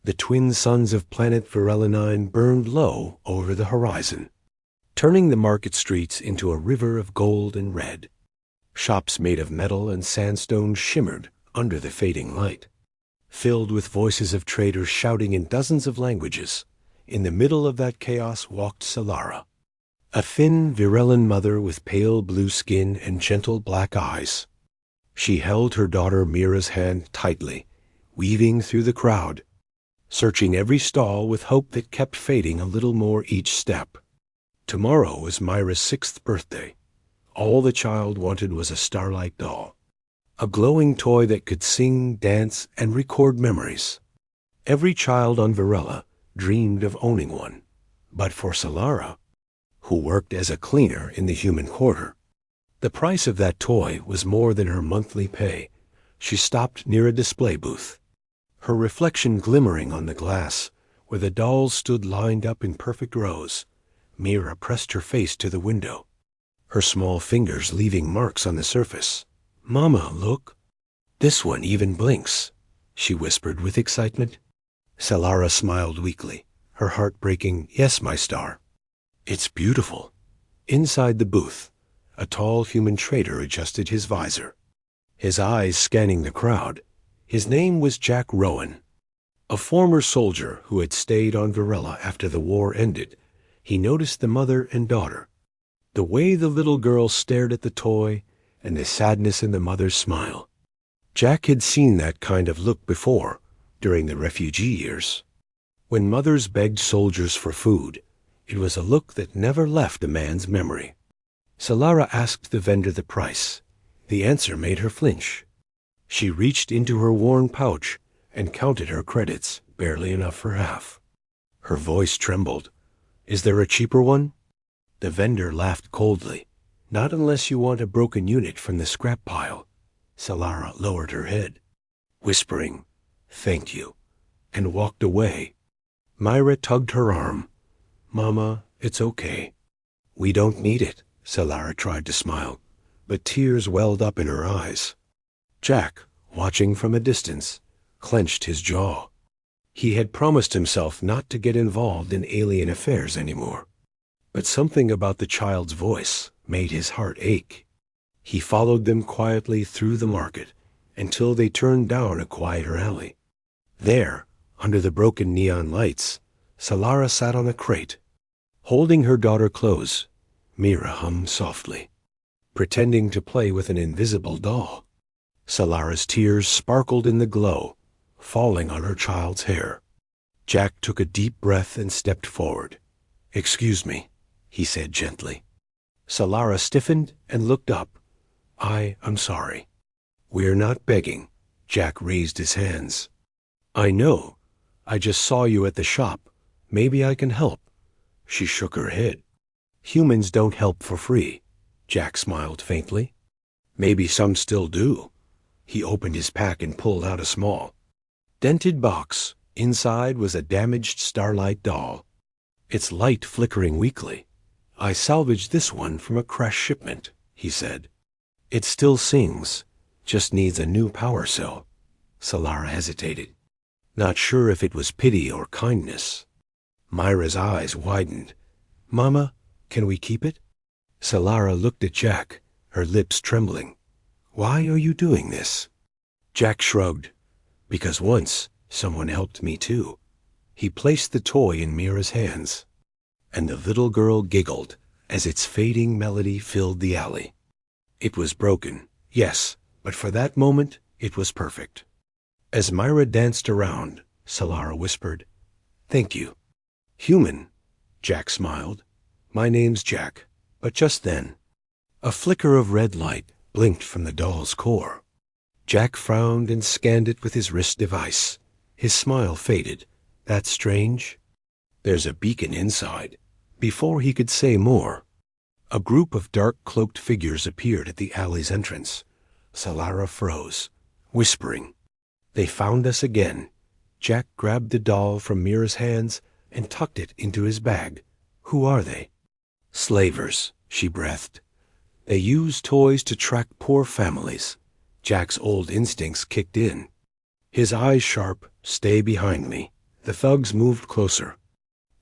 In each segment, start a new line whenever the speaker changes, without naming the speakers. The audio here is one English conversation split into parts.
The twin suns of planet Varela 9 burned low over the horizon, turning the market streets into a river of gold and red. Shops made of metal and sandstone shimmered under the fading light, filled with voices of traders shouting in dozens of languages. In the middle of that chaos walked Solara, a thin, Virellan mother with pale blue skin and gentle black eyes. She held her daughter Mira's hand tightly, weaving through the crowd, searching every stall with hope that kept fading a little more each step. Tomorrow was Myra's 6th birthday. All the child wanted was a Starlight Doll, a glowing toy that could sing, dance, and record memories. Every child on Varela dreamed of owning one. But for Solara, who worked as a cleaner in the human quarter, the price of that toy was more than her monthly pay. She stopped near a display booth, her reflection glimmering on the glass where the dolls stood lined up in perfect rows. Mira pressed her face to the window, her small fingers leaving marks on the surface. "Mama, look. This one even blinks," she whispered with excitement. Solara smiled weakly, her heart breaking. "Yes, my star. It's beautiful." Inside the booth, a tall human trader adjusted his visor, his eyes scanning the crowd. His name was Jack Rowan, a former soldier who had stayed on Varela after the war ended. He noticed the mother and daughter, the way the little girl stared at the toy, and the sadness in the mother's smile. Jack had seen that kind of look before, during the refugee years. When mothers begged soldiers for food, it was a look that never left a man's memory. Solara asked the vendor the price. The answer made her flinch. She reached into her worn pouch and counted her credits, barely enough for half. Her voice trembled. "Is there a cheaper one?" The vendor laughed coldly. "Not unless you want a broken unit from the scrap pile." Solara lowered her head, whispering, "Thank you," and walked away. Myra tugged her arm. "Mama, it's okay." "We don't need it." Solara tried to smile, but tears welled up in her eyes. Jack, watching from a distance, clenched his jaw. He had promised himself not to get involved in alien affairs anymore. But something about the child's voice made his heart ache. He followed them quietly through the market until they turned down a quieter alley. There, under the broken neon lights, Solara sat on a crate, holding her daughter close. Mira hummed softly, pretending to play with an invisible doll. Solara's tears sparkled in the glow, falling on her child's hair. Jack took a deep breath and stepped forward. "Excuse me," he said gently. Solara stiffened and looked up. I'm sorry." "We're not begging." Jack raised his hands. "I know. I just saw you at the shop. Maybe I can help." She shook her head. "Humans don't help for free." Jack smiled faintly. "Maybe some still do." He opened his pack and pulled out a small, dented box. Inside was a damaged Starlight Doll, its light flickering weakly. "I salvaged this one from a crash shipment," he said. "It still sings, just needs a new power cell." Solara hesitated, not sure if it was pity or kindness. Myra's eyes widened. "Mama, can we keep it?" Solara looked at Jack, her lips trembling. "Why are you doing this?" Jack shrugged. "Because once someone helped me too." He placed the toy in Mira's hands, and the little girl giggled as its fading melody filled the alley. It was broken, yes, but for that moment it was perfect. As Myra danced around, Solara whispered, "Thank you." "Human," Jack smiled. "My name's Jack." But just then, a flicker of red light blinked from the doll's core. Jack frowned and scanned it with his wrist device. His smile faded. "That's strange. There's a beacon inside." Before he could say more, a group of dark-cloaked figures appeared at the alley's entrance. Solara froze, whispering, "They found us again." Jack grabbed the doll from Mira's hands and tucked it into his bag. "Who are they?" "Slavers," she breathed. "They use toys to track poor families." Jack's old instincts kicked in. His eyes sharp. "Stay behind me. The thugs moved closer,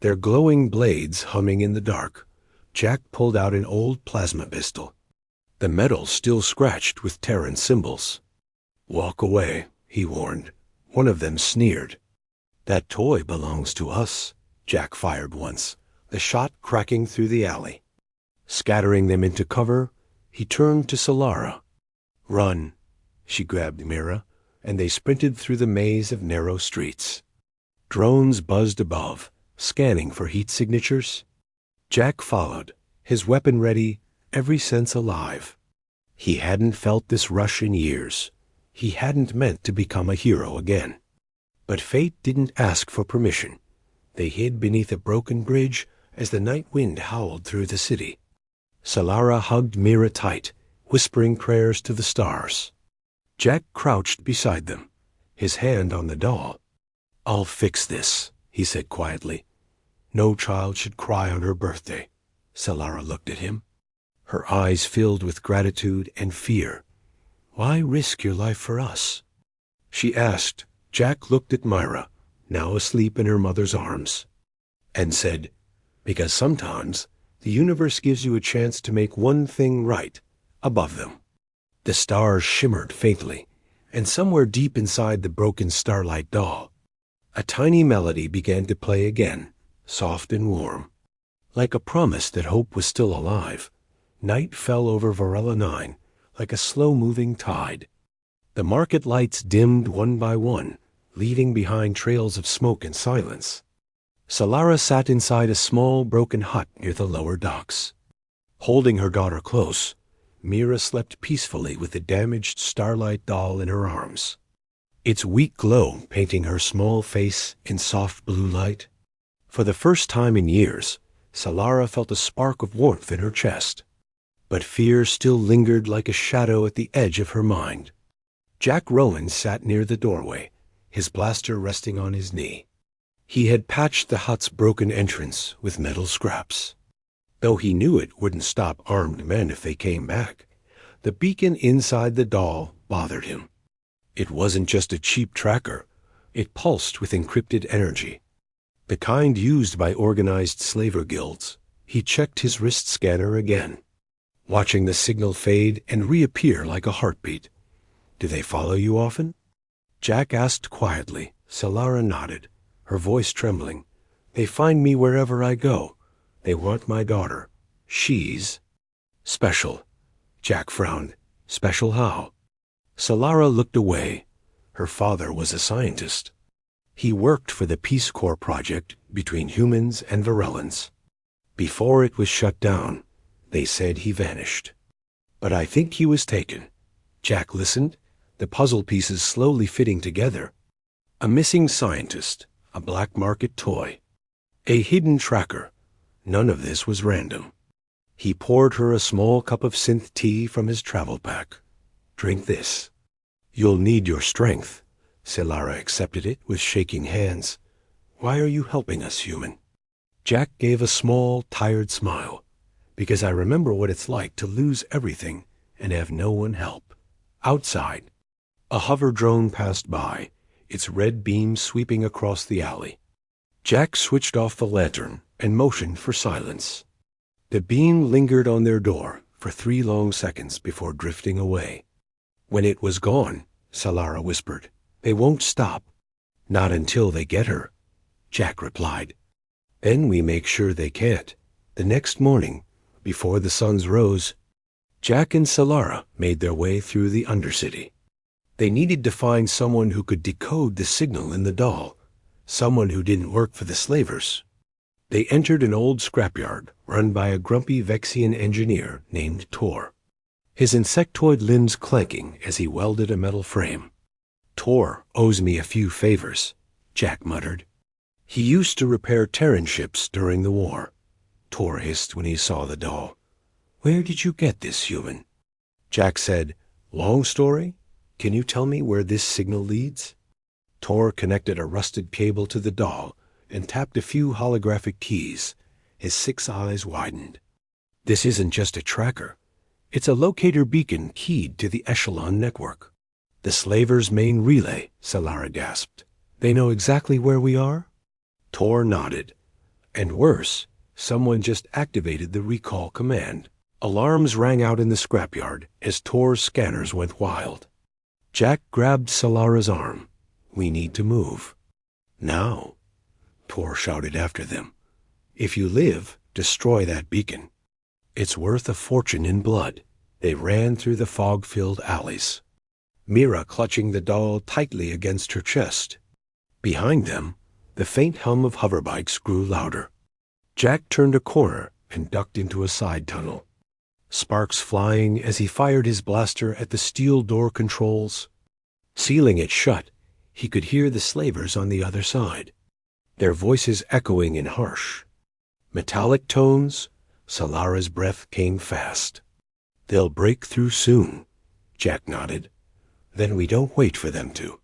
their glowing blades humming in the dark. Jack pulled out an old plasma pistol, the metal still scratched with Terran symbols. "Walk away," he warned. One of them sneered. "That toy belongs to us." Jack fired once, the shot cracking through the alley. Scattering them into cover, he turned to Solara. "Run." She grabbed Mira, and they sprinted through the maze of narrow streets. Drones buzzed above, scanning for heat signatures. Jack followed, his weapon ready, every sense alive. He hadn't felt this rush in years. He hadn't meant to become a hero again. But fate didn't ask for permission. They hid beneath a broken bridge as the night wind howled through the city. Solara hugged Mira tight, whispering prayers to the stars. Jack crouched beside them, his hand on the doll. "I'll fix this," he said quietly. "No child should cry on her birthday." Solara looked at him, her eyes filled with gratitude and fear. "Why risk your life for us?" she asked. Jack looked at Myra, now asleep in her mother's arms, and said, "Because sometimes the universe gives you a chance to make one thing right above them." The stars shimmered faintly, and somewhere deep inside the broken Starlight Doll, a tiny melody began to play again, soft and warm. Like a promise that hope was still alive, night fell over Varela 9 like a slow-moving tide. The market lights dimmed one by one, leaving behind trails of smoke and silence. Solara sat inside a small, broken hut near the lower docks. Holding her daughter close, Mira slept peacefully with the damaged Starlight Doll in her arms, its weak glow painting her small face in soft blue light. For the first time in years, Solara felt a spark of warmth in her chest, but fear still lingered like a shadow at the edge of her mind. Jack Rowan sat near the doorway, his blaster resting on his knee. He had patched the hut's broken entrance with metal scraps. Though he knew it wouldn't stop armed men if they came back, the beacon inside the doll bothered him. It wasn't just a cheap tracker. It pulsed with encrypted energy, the kind used by organized slaver guilds. He checked his wrist scanner again, watching the signal fade and reappear like a heartbeat. "Do they follow you often?" Jack asked quietly. Solara nodded, her voice trembling. "They find me wherever I go. They want my daughter. She's special." Jack frowned. "Special how?" Solara looked away. Her father was a scientist. He worked for the Peace Corps project between humans and Varelans. Before it was shut down, they said he vanished. But I think he was taken. Jack listened, the puzzle pieces slowly fitting together. A missing scientist, a black market toy, a hidden tracker. None of this was random. He poured her a small cup of synth tea from his travel pack. "Drink this. You'll need your strength." Solara accepted it with shaking hands. "Why are you helping us, human?" Jack gave a small, tired smile. "Because I remember what it's like to lose everything and have no one help." Outside, a hover drone passed by, its red beam sweeping across the alley. Jack switched off the lantern and motioned for silence. The beam lingered on their door for 3 long seconds before drifting away. When it was gone, Solara whispered, "They won't stop." "Not until they get her," Jack replied. "Then we make sure they can't." The next morning, before the suns rose, Jack and Solara made their way through the Undercity. They needed to find someone who could decode the signal in the doll, someone who didn't work for the slavers. They entered an old scrapyard run by a grumpy Vexian engineer named Tor, his insectoid limbs clanking as he welded a metal frame. "Tor owes me a few favors," Jack muttered. "He used to repair Terran ships during the war," Tor hissed when he saw the doll. "Where did you get this, human?" Jack said, "Long story? Can you tell me where this signal leads?" Tor connected a rusted cable to the doll and tapped a few holographic keys. His 6 eyes widened. "This isn't just a tracker. It's a locator beacon keyed to the Echelon network." "The slavers' main relay," Solara gasped. "They know exactly where we are?" Tor nodded. And worse, someone just activated the recall command. Alarms rang out in the scrapyard as Tor's scanners went wild. Jack grabbed Solara's arm. "We need to move." "Now," Tor shouted after them. "If you live, destroy that beacon. It's worth a fortune in blood." They ran through the fog-filled alleys, Mira clutching the doll tightly against her chest. Behind them, the faint hum of hoverbikes grew louder. Jack turned a corner and ducked into a side tunnel, sparks flying as he fired his blaster at the steel door controls. Sealing it shut, he could hear the slavers on the other side, their voices echoing in harsh, metallic tones. Solara's breath came fast. "They'll break through soon," Jack nodded. "Then we don't wait for them to.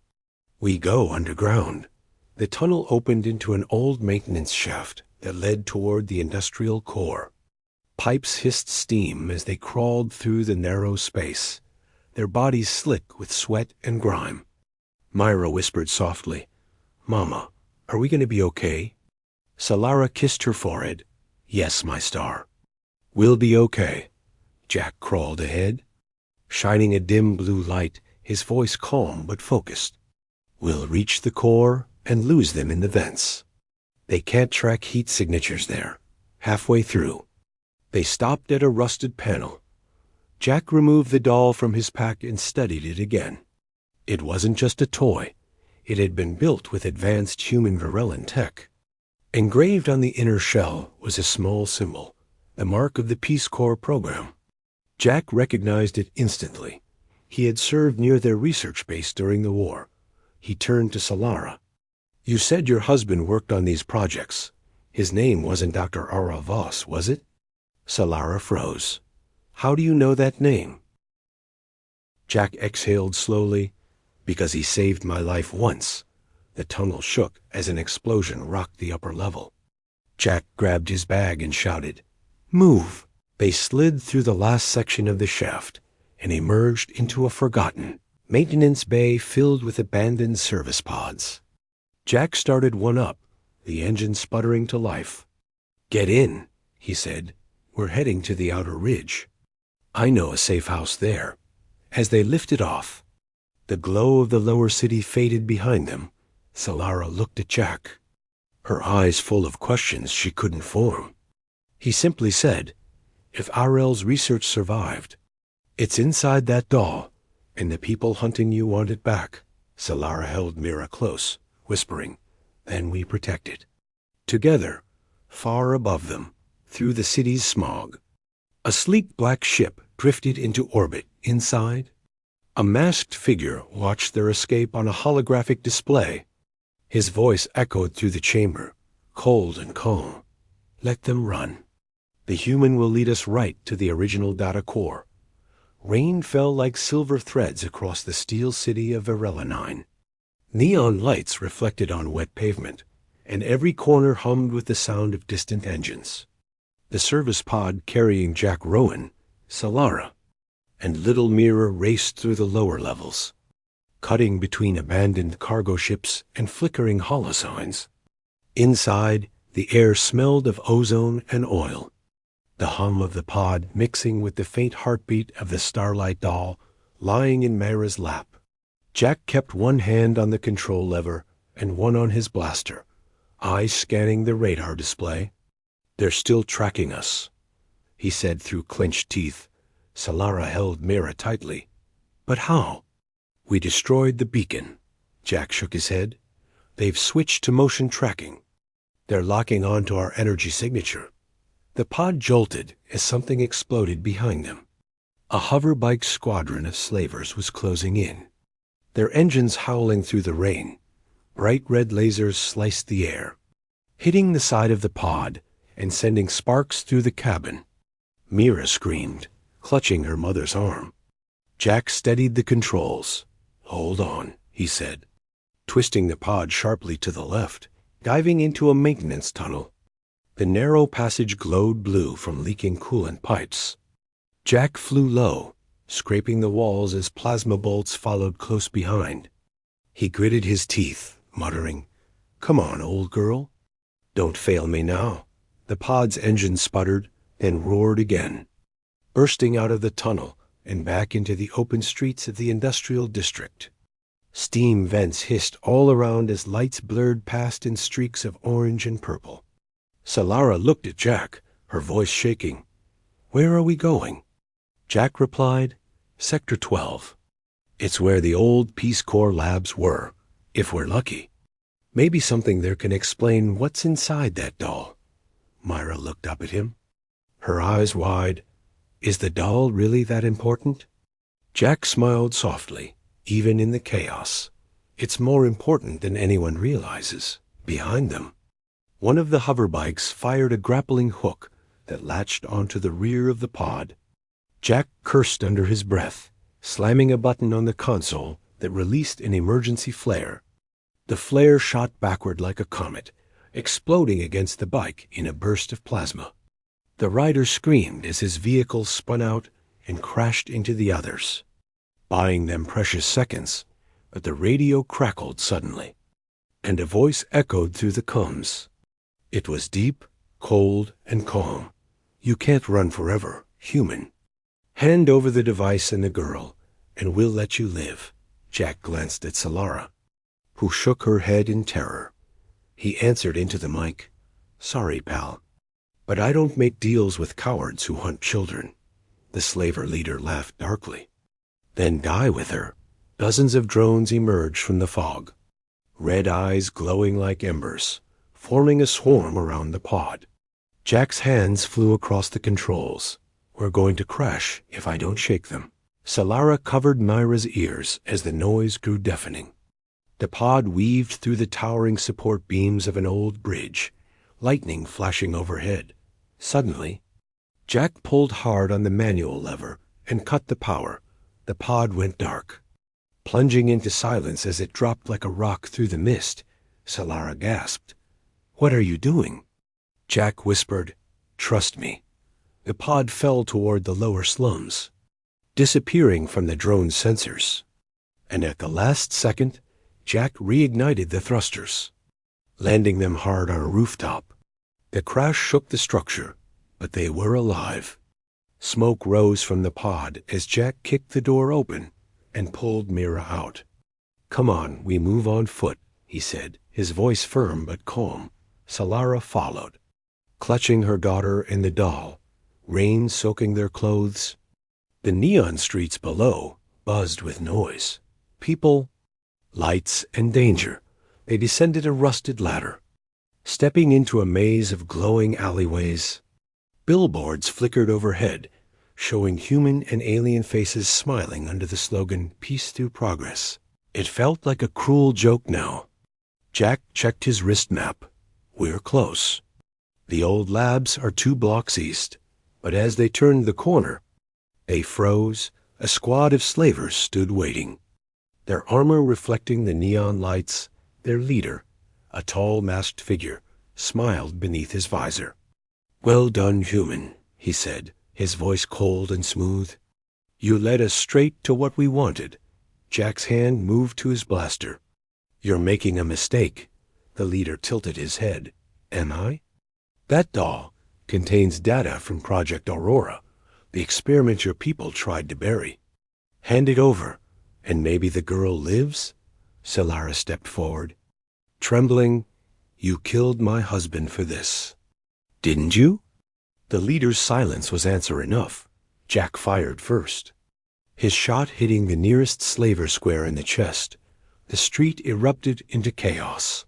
We go underground." The tunnel opened into an old maintenance shaft that led toward the industrial core. Pipes hissed steam as they crawled through the narrow space, their bodies slick with sweat and grime. Myra whispered softly, "Mama, are we going to be okay?" Solara kissed her forehead. "Yes, my star. We'll be okay." Jack crawled ahead, shining a dim blue light, his voice calm but focused. "We'll reach the core and lose them in the vents. They can't track heat signatures there." Halfway through, they stopped at a rusted panel. Jack removed the doll from his pack and studied it again. It wasn't just a toy. It had been built with advanced human Varellan tech. Engraved on the inner shell was a small symbol, the mark of the Peace Corps program. Jack recognized it instantly. He had served near their research base during the war. He turned to Solara. "You said your husband worked on these projects. His name wasn't Dr. Ara Voss, was it?" Solara froze. "How do you know that name?" Jack exhaled slowly. "Because he saved my life once." The tunnel shook as an explosion rocked the upper level. Jack grabbed his bag and shouted, "Move!" They slid through the last section of the shaft and emerged into a forgotten maintenance bay filled with abandoned service pods. Jack started one up, the engine sputtering to life. "Get in," he said. "We're heading to the outer ridge. I know a safe house there." As they lifted off, the glow of the lower city faded behind them. Solara looked at Jack, her eyes full of questions she couldn't form. He simply said, "If Arel's research survived, it's inside that doll, and the people hunting you want it back." Solara held Mira close, whispering, "Then we protect it." Together, far above them, through the city's smog, a sleek black ship drifted into orbit. Inside, a masked figure watched their escape on a holographic display. His voice echoed through the chamber, cold and calm. "Let them run. The human will lead us right to the original data core." Rain fell like silver threads across the steel city of Varellanine. Neon lights reflected on wet pavement, and every corner hummed with the sound of distant engines. The service pod carrying Jack Rowan, Solara, and little Mira raced through the lower levels, cutting between abandoned cargo ships and flickering holosigns. Inside, the air smelled of ozone and oil, the hum of the pod mixing with the faint heartbeat of the Starlight Doll lying in Myra's lap. Jack kept one hand on the control lever and one on his blaster, eyes scanning the radar display. "They're still tracking us," he said through clenched teeth. Solara held Mira tightly. "But how?" "We destroyed the beacon." Jack shook his head. "They've switched to motion tracking. They're locking on to our energy signature." The pod jolted as something exploded behind them. A hoverbike squadron of slavers was closing in, their engines howling through the rain. Bright red lasers sliced the air, hitting the side of the pod and sending sparks through the cabin. Mira screamed, clutching her mother's arm. Jack steadied the controls. "Hold on," he said, twisting the pod sharply to the left, diving into a maintenance tunnel. The narrow passage glowed blue from leaking coolant pipes. Jack flew low, scraping the walls as plasma bolts followed close behind. He gritted his teeth, muttering, "Come on, old girl." Don't fail me now. The pod's engine sputtered, then roared again, bursting out of the tunnel and back into the open streets of the industrial district. Steam vents hissed all around as lights blurred past in streaks of orange and purple. Solara looked at Jack, her voice shaking. "Where are we going?" Jack replied, "Sector 12. It's where the old Peace Corps labs were, if we're lucky. Maybe something there can explain what's inside that doll." Myra looked up at him, her eyes wide. "Is the doll really that important?" Jack smiled softly, even in the chaos. "It's more important than anyone realizes." Behind them, one of the hoverbikes fired a grappling hook that latched onto the rear of the pod. Jack cursed under his breath, slamming a button on the console that released an emergency flare. The flare shot backward like a comet, exploding against the bike in a burst of plasma. The rider screamed as his vehicle spun out and crashed into the others, buying them precious seconds, but the radio crackled suddenly, and a voice echoed through the comms. It was deep, cold, and calm. "You can't run forever, human. Hand over the device and the girl, and we'll let you live." Jack glanced at Solara, who shook her head in terror. He answered into the mic, "Sorry, pal, but I don't make deals with cowards who hunt children." The slaver leader laughed darkly. "Then die with her." Dozens of drones emerged from the fog, red eyes glowing like embers, forming a swarm around the pod. Jack's hands flew across the controls. "We're going to crash if I don't shake them." Solara covered Myra's ears as the noise grew deafening. The pod weaved through the towering support beams of an old bridge, lightning flashing overhead. Suddenly, Jack pulled hard on the manual lever and cut the power. The pod went dark, plunging into silence as it dropped like a rock through the mist. Solara gasped. "What are you doing?" Jack whispered, "Trust me." The pod fell toward the lower slums, disappearing from the drone's sensors. And at the last second, Jack reignited the thrusters, landing them hard on a rooftop. The crash shook the structure, but they were alive. Smoke rose from the pod as Jack kicked the door open and pulled Mira out. "Come on, we move on foot," he said, his voice firm but calm. Solara followed, clutching her daughter and the doll, rain soaking their clothes. The neon streets below buzzed with noise. People, lights, and danger. They descended a rusted ladder, stepping into a maze of glowing alleyways. Billboards flickered overhead, showing human and alien faces smiling under the slogan, "Peace through progress." It felt like a cruel joke now. Jack checked his wrist map. "We're close. The old labs are 2 blocks east." But as they turned the corner, they froze. A squad of slavers stood waiting, their armor reflecting the neon lights. Their leader, a tall masked figure, smiled beneath his visor. "Well done, human," he said, his voice cold and smooth. "You led us straight to what we wanted." Jack's hand moved to his blaster. "You're making a mistake." The leader tilted his head. "Am I?" "That doll contains data from Project Aurora, the experiment your people tried to bury. Hand it over, and maybe the girl lives." Solara stepped forward, trembling. "You killed my husband for this, didn't you?" The leader's silence was answer enough. Jack fired first, his shot hitting the nearest slaver square in the chest. The street erupted into chaos,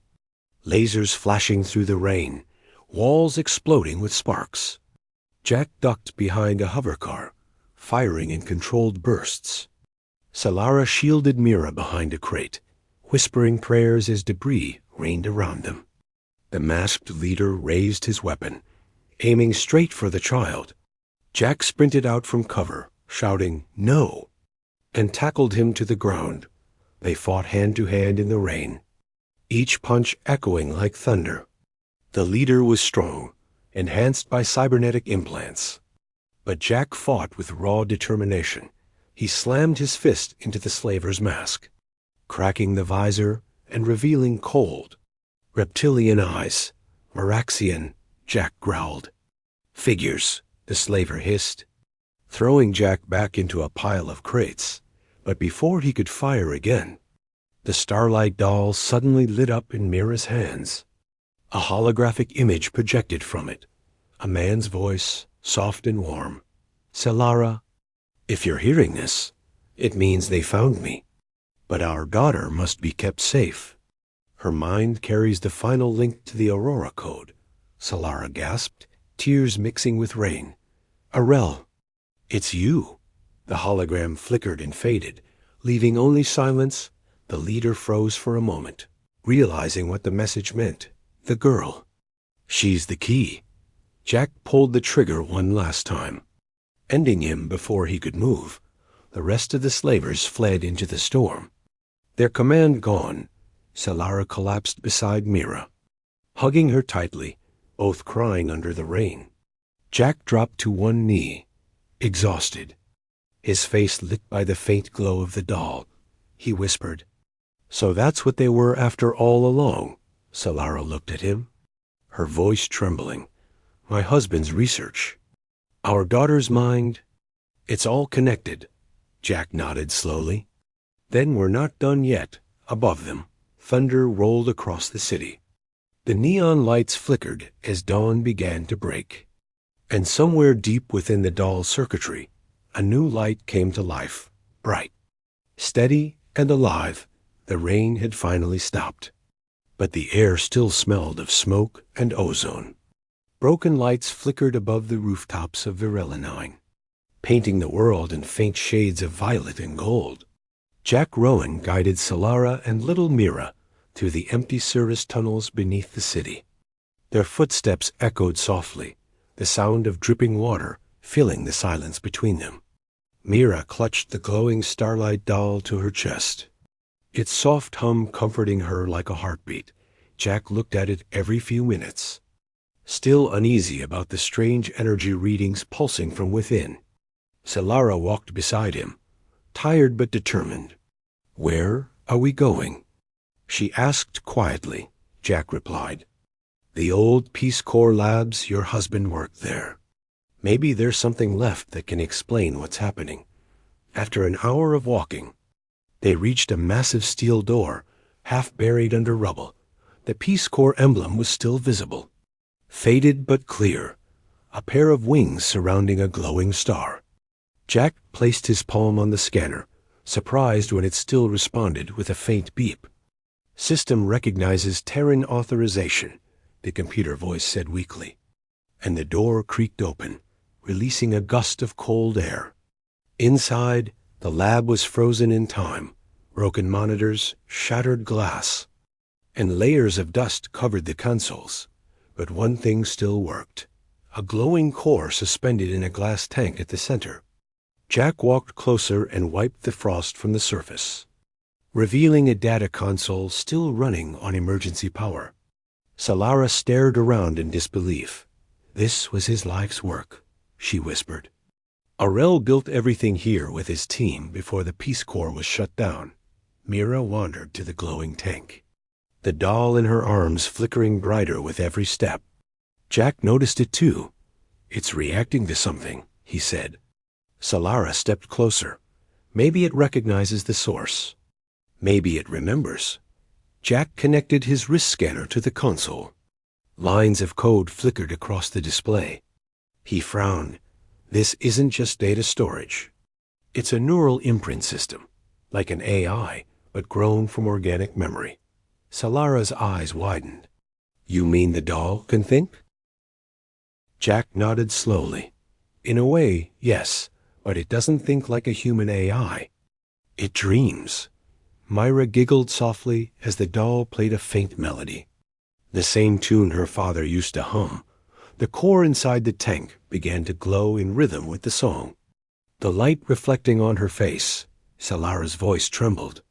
lasers flashing through the rain, walls exploding with sparks. Jack ducked behind a hovercar, firing in controlled bursts. Solara shielded Mira behind a crate, whispering prayers as debris rained around them. The masked leader raised his weapon, aiming straight for the child. Jack sprinted out from cover, shouting, "No!" and tackled him to the ground. They fought hand to hand in the rain, each punch echoing like thunder. The leader was strong, enhanced by cybernetic implants. But Jack fought with raw determination. He slammed his fist into the slaver's mask, cracking the visor and revealing cold, reptilian eyes, Meraxian, Jack growled. Figures, the slaver hissed, throwing Jack back into a pile of crates. But before he could fire again, the Starlight Doll suddenly lit up in Mira's hands. A holographic image projected from it, a man's voice, soft and warm. Solara, if you're hearing this, it means they found me. But our daughter must be kept safe. Her mind carries the final link to the Aurora Code. Solara gasped, tears mixing with rain. Arel, it's you. The hologram flickered and faded, leaving only silence. The leader froze for a moment, realizing what the message meant. The girl. She's the key. Jack pulled the trigger one last time, ending him before he could move. The rest of the slavers fled into the storm. Their command gone, Solara collapsed beside Mira, hugging her tightly, both crying under the rain. Jack dropped to one knee, exhausted, his face lit by the faint glow of the doll. He whispered, "So that's what they were after all along." Solara looked at him, her voice trembling. "My husband's research. Our daughter's mind. It's all connected." Jack nodded slowly. Then we're not done yet. Above them, thunder rolled across the city. The neon lights flickered as dawn began to break. And somewhere deep within the doll's circuitry, a new light came to life, bright, steady, and alive. The rain had finally stopped, but the air still smelled of smoke and ozone. Broken lights flickered above the rooftops of Virelinine, painting the world in faint shades of violet and gold. Jack Rowan guided Solara and little Mira through the empty service tunnels beneath the city. Their footsteps echoed softly, the sound of dripping water filling the silence between them. Mira clutched the glowing Starlight Doll to her chest, its soft hum comforting her like a heartbeat. Jack looked at it every few minutes, still uneasy about the strange energy readings pulsing from within. Solara walked beside him, tired but determined. "Where are we going?" she asked quietly. Jack replied, "The old Peace Corps labs. Your husband worked there. Maybe there's something left that can explain what's happening." After an hour of walking, they reached a massive steel door, half buried under rubble. The Peace Corps emblem was still visible, faded but clear, a pair of wings surrounding a glowing star. Jack placed his palm on the scanner, surprised when it still responded with a faint beep. "System recognizes Terran authorization," the computer voice said weakly, and the door creaked open, releasing a gust of cold air. Inside, the lab was frozen in time. Broken monitors, shattered glass, and layers of dust covered the consoles. But one thing still worked, a glowing core suspended in a glass tank at the center. Jack walked closer and wiped the frost from the surface, revealing a data console still running on emergency power. Solara stared around in disbelief. "This was his life's work," she whispered. "Arel built everything here with his team before the Peace Corps was shut down." Mira wandered to the glowing tank, the doll in her arms flickering brighter with every step. Jack noticed it too. "It's reacting to something," he said. Solara stepped closer. "Maybe it recognizes the source. Maybe it remembers." Jack connected his wrist scanner to the console. Lines of code flickered across the display. He frowned. "This isn't just data storage. It's a neural imprint system, like an AI, but grown from organic memory." Solara's eyes widened. "You mean the doll can think?" Jack nodded slowly. "In a way, yes, but it doesn't think like a human AI. It dreams." Myra giggled softly as the doll played a faint melody, the same tune her father used to hum. The core inside the tank began to glow in rhythm with the song, the light reflecting on her face. Solara's voice trembled.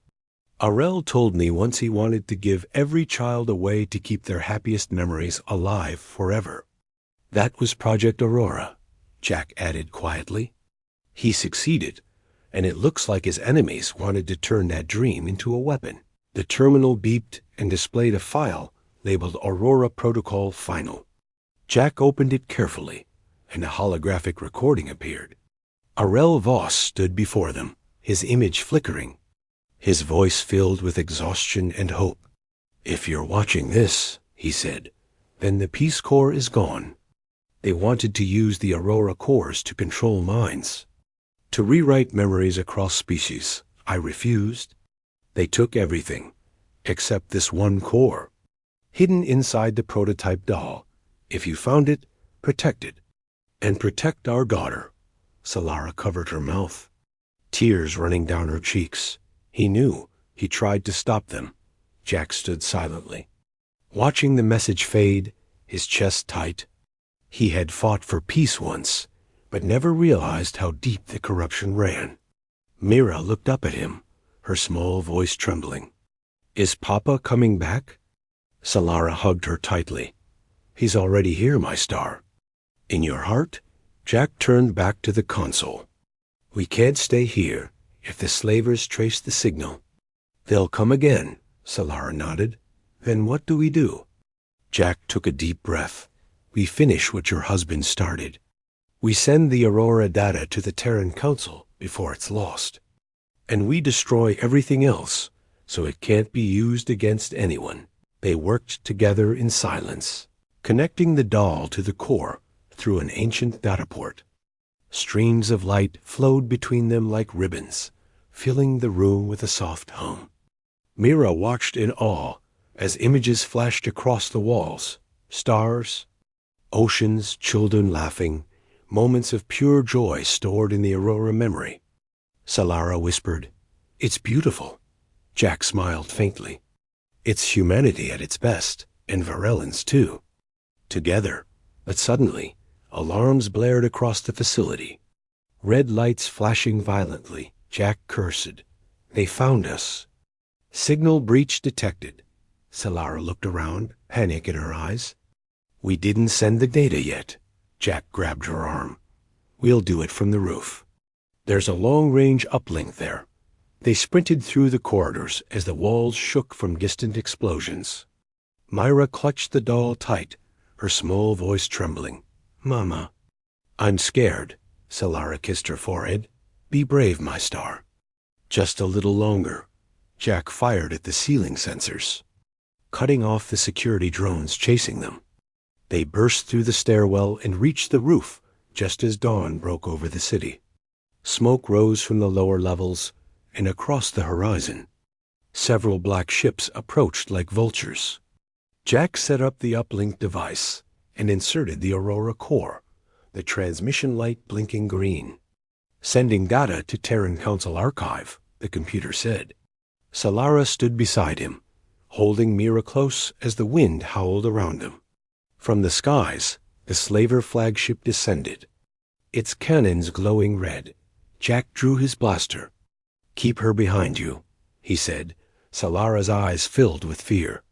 "Arel told me once he wanted to give every child a way to keep their happiest memories alive forever. That was Project Aurora," Jack added quietly. "He succeeded, and it looks like his enemies wanted to turn that dream into a weapon." The terminal beeped and displayed a file labeled Aurora Protocol Final. Jack opened it carefully, and a holographic recording appeared. Arel Voss stood before them, his image flickering, his voice filled with exhaustion and hope. "If you're watching this," he said, "then the Peace Corps is gone. They wanted to use the Aurora cores to control minds, to rewrite memories across species. I refused. They took everything, except this one core, hidden inside the prototype doll. If you found it, protect it. And protect our daughter." Solara covered her mouth, tears running down her cheeks. He knew. He tried to stop them. Jack stood silently, watching the message fade, his chest tight. He had fought for peace once, but never realized how deep the corruption ran. Mira looked up at him, her small voice trembling. "Is Papa coming back?" Solara hugged her tightly. "He's already here, my star." "In your heart?" Jack turned back to the console. "We can't stay here if the slavers trace the signal." "They'll come again," Solara nodded. "Then what do we do?" Jack took a deep breath. "We finish what your husband started. We send the Aurora data to the Terran Council before it's lost. And we destroy everything else, so it can't be used against anyone." They worked together in silence, connecting the doll to the core through an ancient data port. Streams of light flowed between them like ribbons, filling the room with a soft hum. Mira watched in awe as images flashed across the walls. Stars, oceans, children laughing, moments of pure joy stored in the Aurora memory. Solara whispered, "It's beautiful." Jack smiled faintly. "It's humanity at its best, and Varellans too." Together, but suddenly, alarms blared across the facility. Red lights flashing violently. Jack cursed. "They found us." "Signal breach detected." Solara looked around, panic in her eyes. "We didn't send the data yet." Jack grabbed her arm. "We'll do it from the roof. There's a long-range uplink there." They sprinted through the corridors as the walls shook from distant explosions. Myra clutched the doll tight, her small voice trembling. "Mama." "I'm scared." Solara kissed her forehead. "Be brave, my star." "Just a little longer." Jack fired at the ceiling sensors, cutting off the security drones chasing them. They burst through the stairwell and reached the roof just as dawn broke over the city. Smoke rose from the lower levels, and across the horizon, several black ships approached like vultures. Jack set up the uplink device and inserted the Aurora core, the transmission light blinking green. "Sending data to Terran Council Archive," the computer said. Solara stood beside him, holding Mira close as the wind howled around them. From the skies, the slaver flagship descended, its cannons glowing red. Jack drew his blaster. "Keep her behind you," he said. Solara's eyes filled with fear.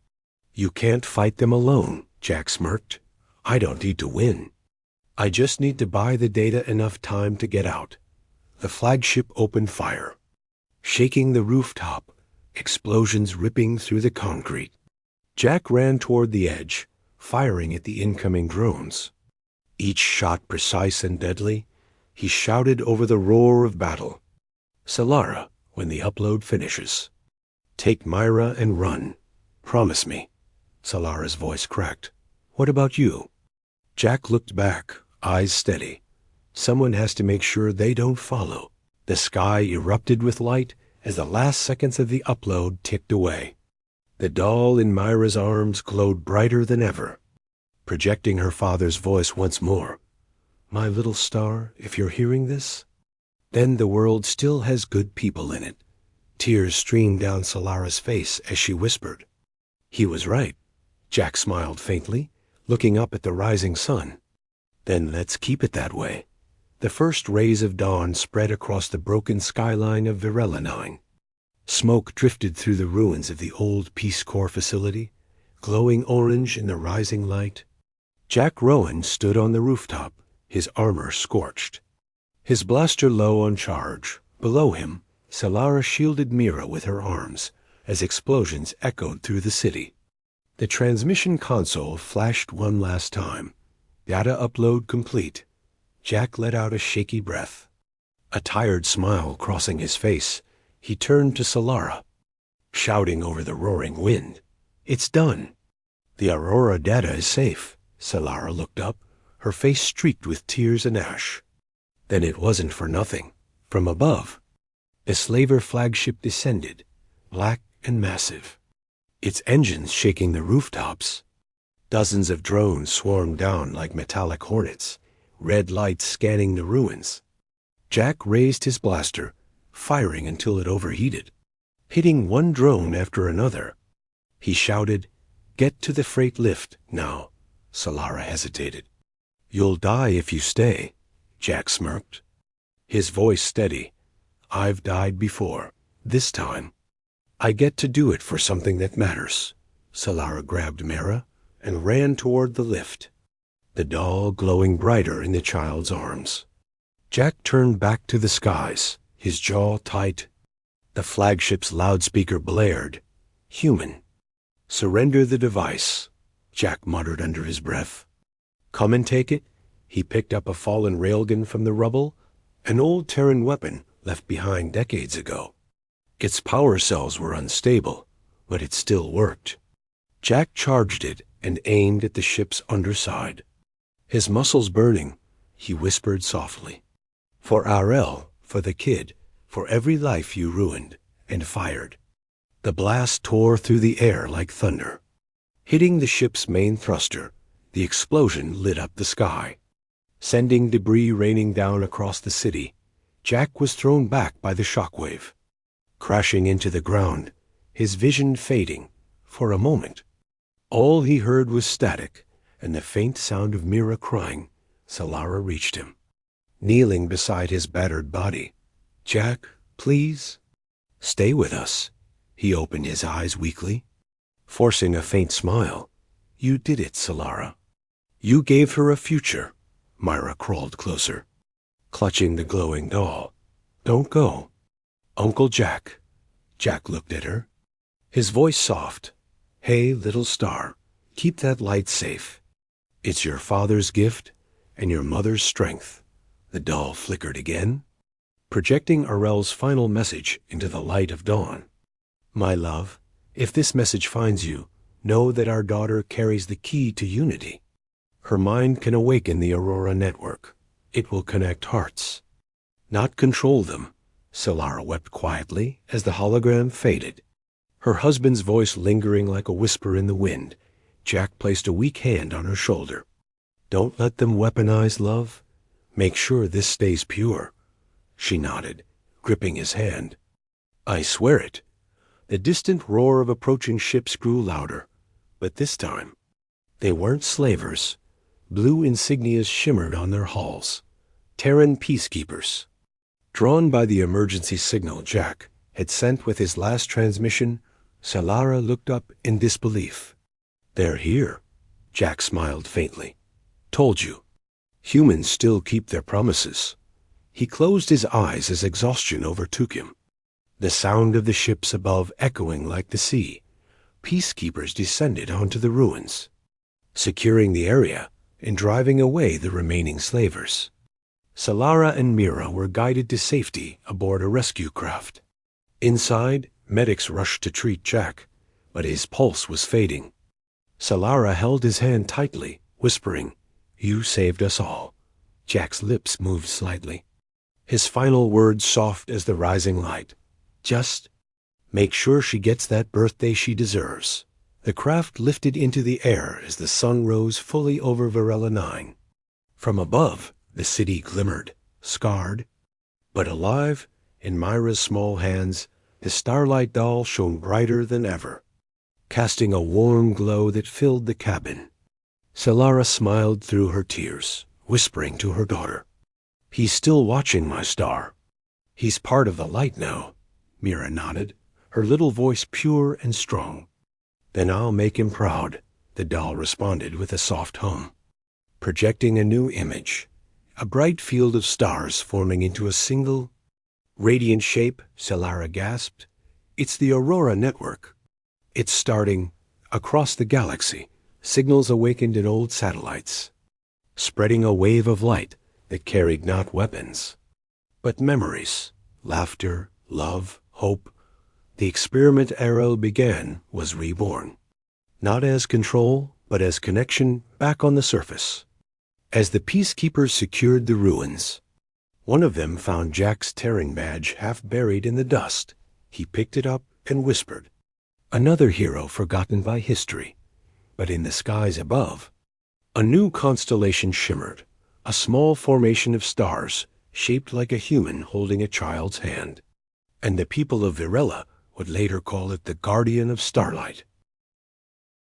"You can't fight them alone," Jack smirked. "I don't need to win. I just need to buy the data enough time to get out." The flagship opened fire, shaking the rooftop, explosions ripping through the concrete. Jack ran toward the edge, firing at the incoming drones. Each shot precise and deadly, he shouted over the roar of battle. "Solara, when the upload finishes, take Myra and run. Promise me." Solara's voice cracked. "What about you?" Jack looked back, eyes steady. "Someone has to make sure they don't follow." The sky erupted with light as the last seconds of the upload ticked away. The doll in Myra's arms glowed brighter than ever, projecting her father's voice once more. "My little star, if you're hearing this, then the world still has good people in it." Tears streamed down Solara's face as she whispered. He was right. Jack smiled faintly, looking up at the rising sun. "Then let's keep it that way." The first rays of dawn spread across the broken skyline of Virelanine. Smoke drifted through the ruins of the old Peace Corps facility, glowing orange in the rising light. Jack Rowan stood on the rooftop, his armor scorched, his blaster low on charge. Below him, Solara shielded Mira with her arms as explosions echoed through the city. The transmission console flashed one last time. Data upload complete. Jack let out a shaky breath. A tired smile crossing his face, he turned to Solara, shouting over the roaring wind. "It's done. The Aurora data is safe." Solara looked up, her face streaked with tears and ash. Then it wasn't for nothing. From above, the slaver flagship descended, black and massive, its engines shaking the rooftops. Dozens of drones swarmed down like metallic hornets, red lights scanning the ruins. Jack raised his blaster, firing until it overheated, hitting one drone after another. He shouted, "Get to the freight lift now." Solara hesitated. "You'll die if you stay," Jack smirked, his voice steady. "I've died before. This time, I get to do it for something that matters." Solara grabbed Mara and ran toward the lift, the doll glowing brighter in the child's arms. Jack turned back to the skies, his jaw tight. The flagship's loudspeaker blared. "Human. Surrender the device," Jack muttered under his breath. "Come and take it." He picked up a fallen railgun from the rubble, an old Terran weapon left behind decades ago. Its power cells were unstable, but it still worked. Jack charged it and aimed at the ship's underside. His muscles burning, he whispered softly, "For Arel, for the kid, for every life you ruined," and fired. The blast tore through the air like thunder. Hitting the ship's main thruster, the explosion lit up the sky, sending debris raining down across the city. Jack was thrown back by the shockwave, crashing into the ground, his vision fading. For a moment, all he heard was static and the faint sound of Mira crying. Solara reached him, kneeling beside his battered body. "Jack, please, stay with us." He opened his eyes weakly, forcing a faint smile. "You did it, Solara. You gave her a future." Myra crawled closer, clutching the glowing doll. "Don't go. Uncle Jack." Jack looked at her, his voice soft. "Hey, little star, keep that light safe. It's your father's gift and your mother's strength." The doll flickered again, projecting Arel's final message into the light of dawn. "My love, if this message finds you, know that our daughter carries the key to unity. Her mind can awaken the Aurora network. It will connect hearts, not control them." Solara wept quietly as the hologram faded, her husband's voice lingering like a whisper in the wind. Jack placed a weak hand on her shoulder. "Don't let them weaponize love. Make sure this stays pure." She nodded, gripping his hand. "I swear it." The distant roar of approaching ships grew louder, but this time, they weren't slavers. Blue insignias shimmered on their hulls. Terran peacekeepers. Drawn by the emergency signal Jack had sent with his last transmission, Solara looked up in disbelief. "They're here." Jack smiled faintly. "Told you. Humans still keep their promises." He closed his eyes as exhaustion overtook him, the sound of the ships above echoing like the sea. Peacekeepers descended onto the ruins, securing the area and driving away the remaining slavers. Solara and Mira were guided to safety aboard a rescue craft. Inside, medics rushed to treat Jack, but his pulse was fading. Solara held his hand tightly, whispering, "You saved us all." Jack's lips moved slightly, his final words soft as the rising light. "Just make sure she gets that birthday she deserves." The craft lifted into the air as the sun rose fully over Varela 9. From above, the city glimmered, scarred, but alive. In Myra's small hands, the Starlight Doll shone brighter than ever, casting a warm glow that filled the cabin. Solara smiled through her tears, whispering to her daughter, "He's still watching, my star. He's part of the light now." Mira nodded, her little voice pure and strong. "Then I'll make him proud," the doll responded with a soft hum, projecting a new image, a bright field of stars forming into a single, radiant shape. Solara gasped. "It's the Aurora network. It's starting." Across the galaxy, signals awakened in old satellites, spreading a wave of light that carried not weapons, but memories, laughter, love, hope. The experiment Arrow began was reborn, not as control, but as connection back on the surface. As the peacekeepers secured the ruins, one of them found Jack's Terran badge half buried in the dust. He picked it up and whispered, "Another hero forgotten by history." But in the skies above, a new constellation shimmered, a small formation of stars shaped like a human holding a child's hand. And the people of Virella would later call it the Guardian of Starlight.